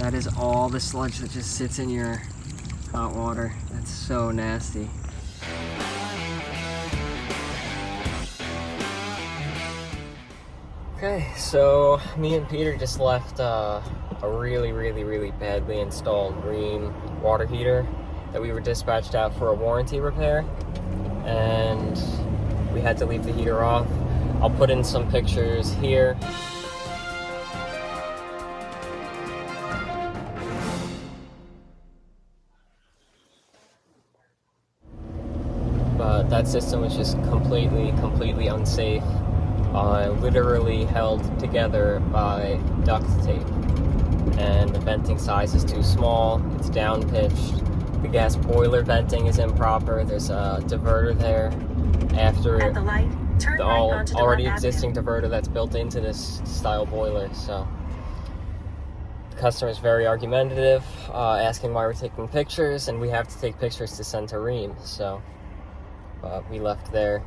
That is all the sludge that just sits in your hot water. That's so nasty. Okay, so me and Peter just left a really badly installed Rheem water heater that we were dispatched out for a warranty repair, and we had to leave the heater off. I'll put in some pictures here. But that system was just completely unsafe. Literally held together by duct tape, and the venting size is too small. It's down pitched. The gas boiler venting is improper. There's a diverter there after At the light, turn right onto the already left existing diverter that's built into this style boiler. So the customer is very argumentative, asking why we're taking pictures, and we have to take pictures to send to Rheem. So we left there.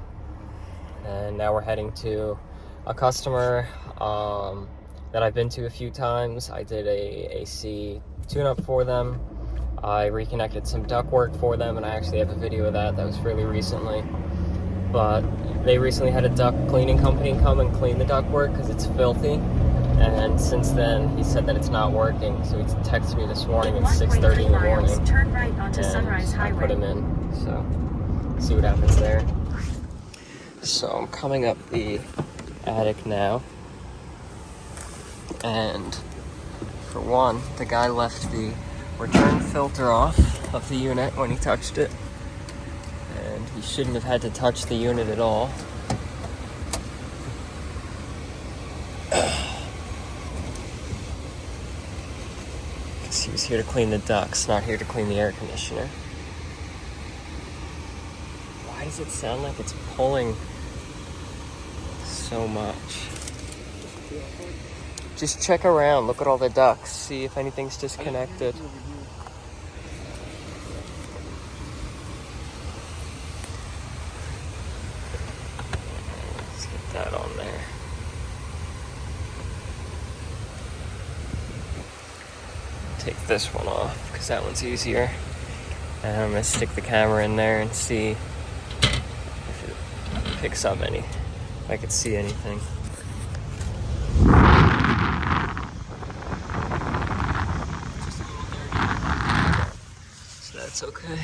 And now we're heading to a customer that I've been to a few times. I did a AC tune-up for them. I reconnected some ductwork for them, and I actually have a video of that. That was really recently. But they recently had a duct cleaning company come and clean the ductwork because it's filthy. And since then, he said that it's not working. So he texted me this morning at 6:30 in the morning. Turn right onto Sunrise Highway. I put him in. So see what happens there. So I'm coming up the attic now, and for one, the guy left the return filter off of the unit when he touched it, and he shouldn't have had to touch the unit at all. Because he was here to clean the ducts, not here to clean the air conditioner. Why does it sound like it's pulling so much? Just check around, look at all the ducts, see if anything's disconnected. Let's get that on there. Take this one off, because that one's easier. And I'm gonna stick the camera in there and see if it picks up any. If I could see anything. So that's okay.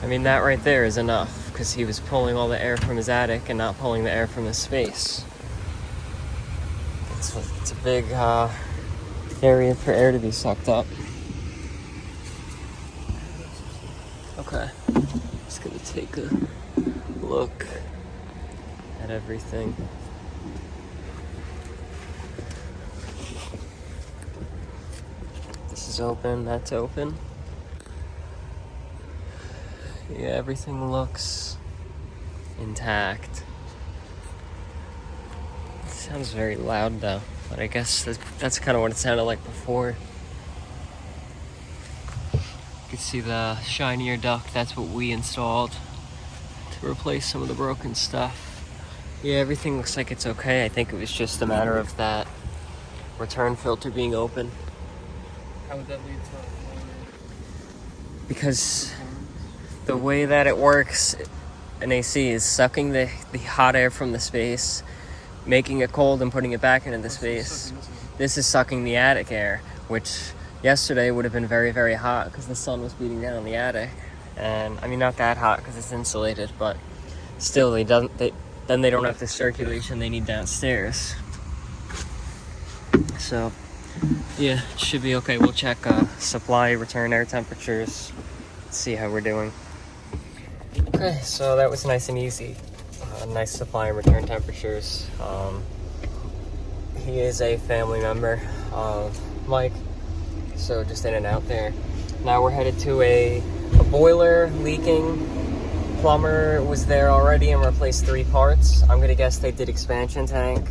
I mean, that right there is enough, because he was pulling all the air from his attic and not pulling the air from his space. It's a big area for air to be sucked up. Okay. Just gonna take a look at everything. This is open, that's open. Yeah, everything looks intact. It sounds very loud though, but I guess that's kind of what it sounded like before. You can see the shinier duct, that's what we installed to replace some of the broken stuff. Yeah, everything looks like it's okay. I think it was just a matter of that return filter being open. How would that lead to Because the way that it works, an AC is sucking the hot air from the space, making it cold and putting it back into the space. This is sucking the attic air, which yesterday would have been very, very hot because the sun was beating down on the attic. And I mean, not that hot because it's insulated, but still, then they don't have the circulation they need downstairs. So yeah, it should be okay. We'll check supply return air temperatures, see how we're doing. Okay, so that was nice and easy. Nice supply and return temperatures. He is a family member of Mike, so just in and out there. Now we're headed to a boiler leaking. Plumber was there already and replaced 3 parts. I'm gonna guess they did expansion tank,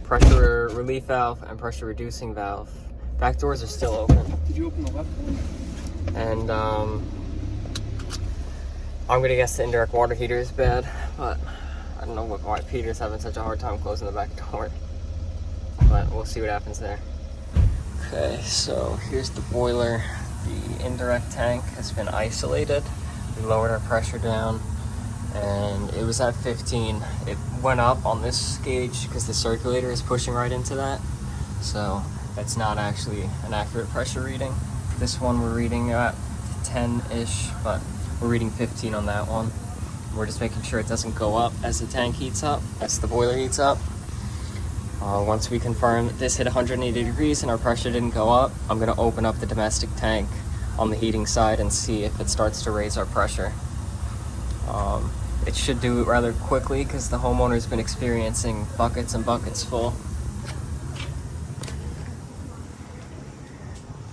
pressure relief valve, and pressure reducing valve. Back doors are still open. Did you open the left one? And I'm gonna guess the indirect water heater is bad, but I don't know why Peter's having such a hard time closing the back door, but we'll see what happens there. Okay, so here's the boiler. The indirect tank has been isolated. We lowered our pressure down, and it was at 15. It went up on this gauge because the circulator is pushing right into that, so that's not actually an accurate pressure reading. This one we're reading at 10-ish, but we're reading 15 on that one. We're just making sure it doesn't go up as the tank heats up, as the boiler heats up. Once we confirm that this hit 180 degrees and our pressure didn't go up, I'm gonna open up the domestic tank on the heating side and see if it starts to raise our pressure. It should do it rather quickly because the homeowner's been experiencing buckets and buckets full.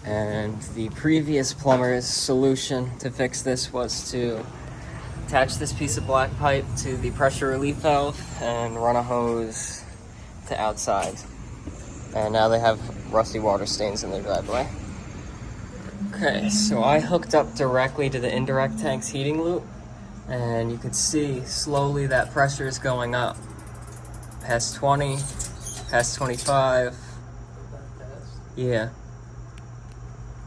And the previous plumber's solution to fix this was to attach this piece of black pipe to the pressure relief valve and run a hose to outside. And now they have rusty water stains in their driveway. Okay, so I hooked up directly to the indirect tank's heating loop, and you can see slowly that pressure is going up. Past 20, past 25. Yeah.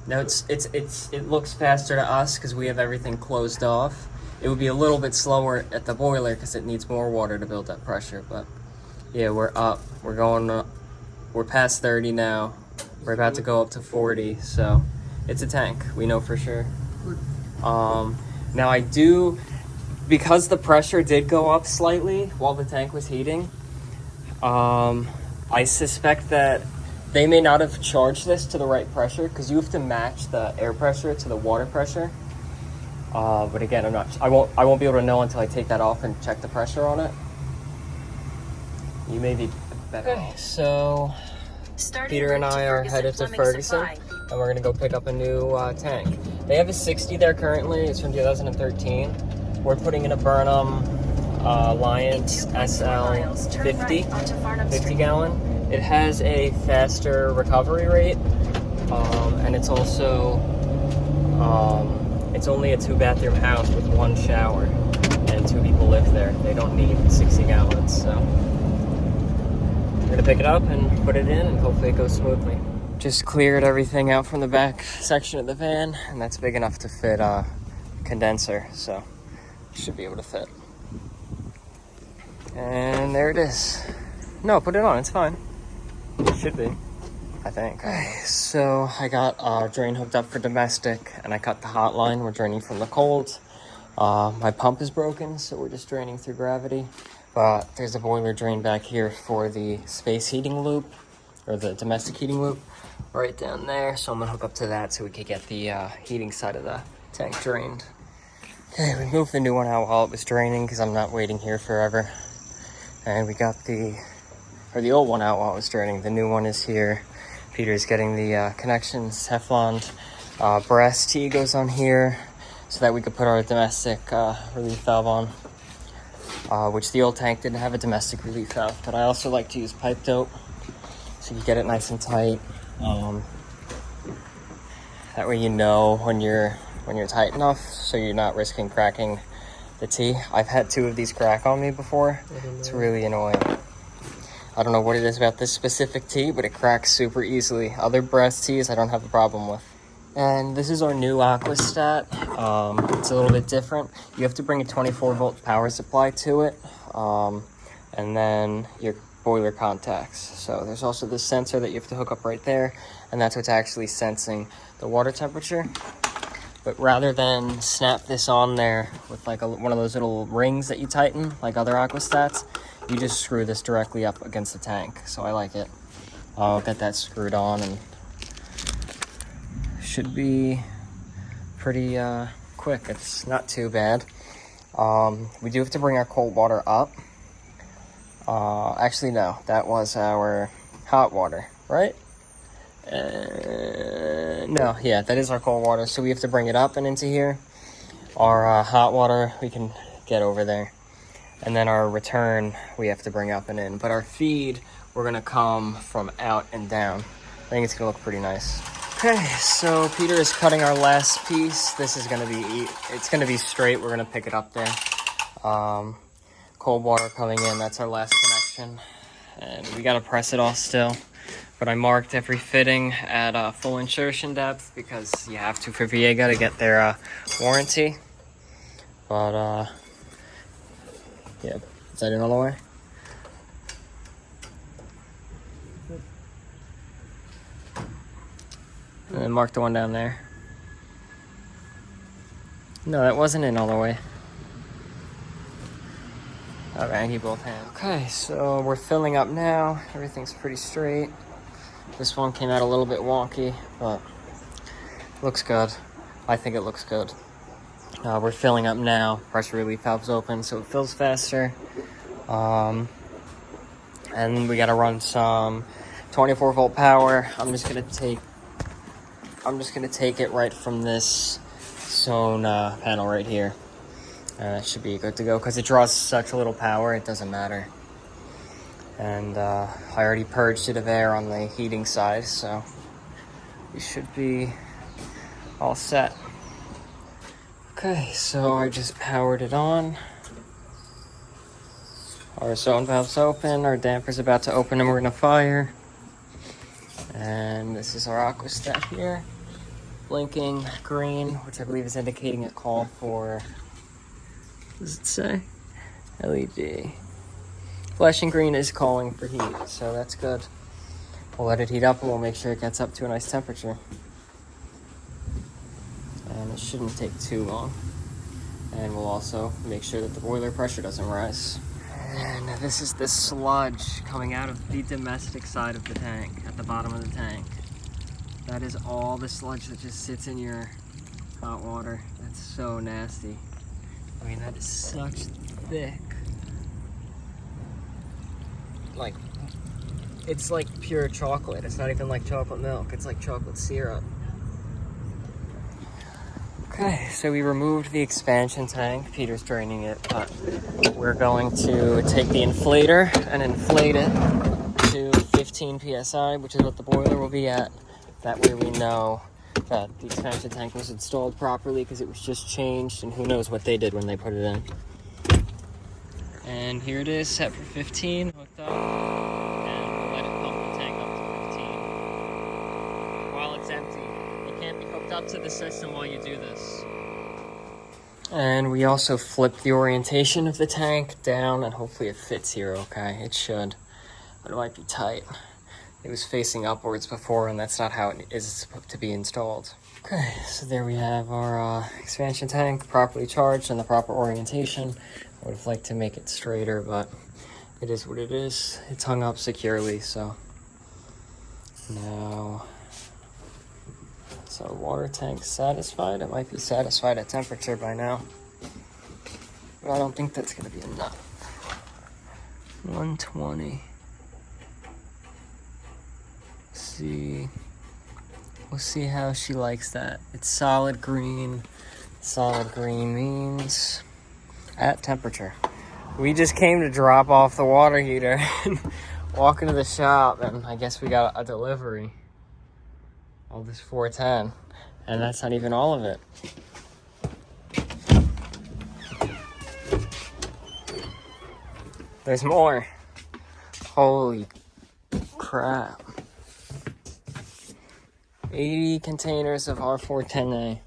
No, it looks faster to us because we have everything closed off. It would be a little bit slower at the boiler because it needs more water to build that pressure, but yeah, we're up. We're going up. We're past 30 now. We're about to go up to 40, so it's a tank. We know for sure. Now I do, because the pressure did go up slightly while the tank was heating, I suspect that they may not have charged this to the right pressure because you have to match the air pressure to the water pressure. But again, I won't be able to know until I take that off and check the pressure on it. You may be better. Okay, so Peter and I are headed to Ferguson, and we're gonna go pick up a new tank. They have a 60 there currently. It's from 2013. We're putting in a Burnham Alliance SL 50 gallon. It has a faster recovery rate, and it's also it's only a 2-bathroom house with 1 shower, and 2 people live there. They don't need 60 gallons, so we're gonna pick it up and put it in, and hopefully it goes smoothly. Just cleared everything out from the back section of the van, and that's big enough to fit a condenser, so it should be able to fit. And there it is. No, put it on, it's fine. It should be, I think. So I got a drain hooked up for domestic, and I cut the hot line. We're draining from the cold. My pump is broken, so we're just draining through gravity. But there's a boiler drain back here for the space heating loop, or the domestic heating loop, right down there. So I'm gonna hook up to that so we could get the heating side of the tank drained. Okay, we moved the new one out while it was draining because I'm not waiting here forever. And we got the old one out while it was draining. The new one is here. Peter's getting the connections, Teflon brass T goes on here so that we could put our domestic relief valve on, which the old tank didn't have a domestic relief valve, but I also like to use pipe dope so you get it nice and tight. That way you know when you're tight enough, so you're not risking cracking the T. I've had 2 of these crack on me before. It's really annoying. I don't know what it is about this specific tee, but it cracks super easily. Other brass tees I don't have a problem with. And this is our new Aquastat. It's a little bit different. You have to bring a 24-volt power supply to it, and then your boiler contacts. So there's also this sensor that you have to hook up right there, and that's what's actually sensing the water temperature. But rather than snap this on there with like one of those little rings that you tighten, like other Aquastats, you just screw this directly up against the tank. So I like it. I'll get that screwed on, and should be pretty quick. It's not too bad. We do have to bring our cold water up. Actually, no, that was our hot water, right? No, yeah, that is our cold water, so we have to bring it up and into here. Our hot water, we can get over there. And then our return, we have to bring up and in. But our feed, we're gonna come from out and down. I think it's gonna look pretty nice. Okay, so Peter is cutting our last piece. This is gonna be, it's gonna be straight. We're gonna pick it up there. cold water coming in. That's our last connection. And we gotta press it all still. But I marked every fitting at full insertion depth because you have to for Viega to get their warranty. But yeah, is that in all the way? And then mark the one down there. No, that wasn't in all the way. Alright, I need both hands. Okay, so we're filling up now. Everything's pretty straight. This one came out a little bit wonky, but looks good. I think it looks good. We're filling up now. Pressure relief valve's open, so it fills faster. And we gotta run some 24 volt power. I'm just gonna take it right from this zone panel right here. That should be good to go because it draws such little power, it doesn't matter. And I already purged it of air on the heating side, so we should be all set. Okay, so I just powered it on. Our zone valve's open, our damper's about to open and we're gonna fire. And this is our aquastat here. Blinking green, which I believe is indicating a call for, what does it say? LED. Flashing green is calling for heat, so that's good. We'll let it heat up and we'll make sure it gets up to a nice temperature. And it shouldn't take too long. And we'll also make sure that the boiler pressure doesn't rise. And this is the sludge coming out of the domestic side of the tank, at the bottom of the tank. That is all the sludge that just sits in your hot water. That's so nasty. I mean, that is such thick. Like, it's like pure chocolate. It's not even like chocolate milk. It's like chocolate syrup. Okay, so we removed the expansion tank. Peter's draining it, but we're going to take the inflator and inflate it to 15 PSI, which is what the boiler will be at. That way we know that the expansion tank was installed properly because it was just changed and who knows what they did when they put it in. And here it is, set for 15, hooked up, and we'll let it pump the tank up to 15 while it's empty. It can't be hooked up to the system while you do this. And we also flipped the orientation of the tank down, and hopefully it fits here okay. It should, but it might be tight. It was facing upwards before, and that's not how it is supposed to be installed. Okay, so there we have our expansion tank properly charged and the proper orientation. I would have liked to make it straighter, but it is what it is. It's hung up securely, so now is our water tank satisfied? It might be satisfied at temperature by now, but I don't think that's going to be enough. 120. We'll see how she likes that. It's solid green. Solid green means at temperature. We just came to drop off the water heater and walk into the shop, and I guess we got a delivery of this 410, and that's not even all of it. There's more. Holy crap. 80 containers of R410A.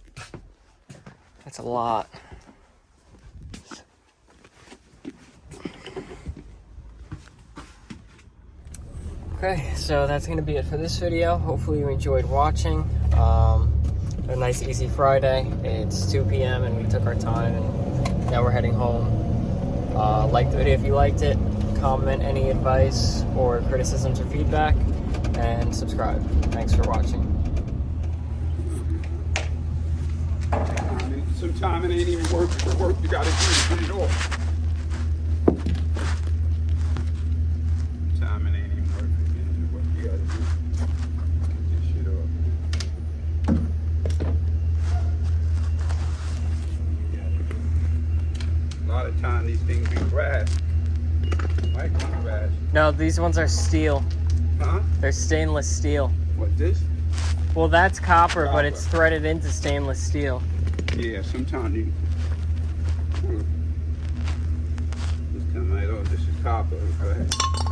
That's a lot. Okay, so that's going to be it for this video. Hopefully you enjoyed watching. A nice easy Friday. It's 2 p.m. and we took our time and now we're heading home. Like the video if you liked it. Comment any advice or criticisms or feedback. And subscribe. Thanks for watching. Sometimes it ain't even worth the work you gotta do to get it off. Sometimes it ain't even worth it, what you gotta do to get this shit off. A lot of times these things be brass. Might be brass. No, these ones are steel. Huh? They're stainless steel. What, this? Well, that's copper, but it's threaded into stainless steel. Yeah, sometimes you... This kind copper. Go ahead.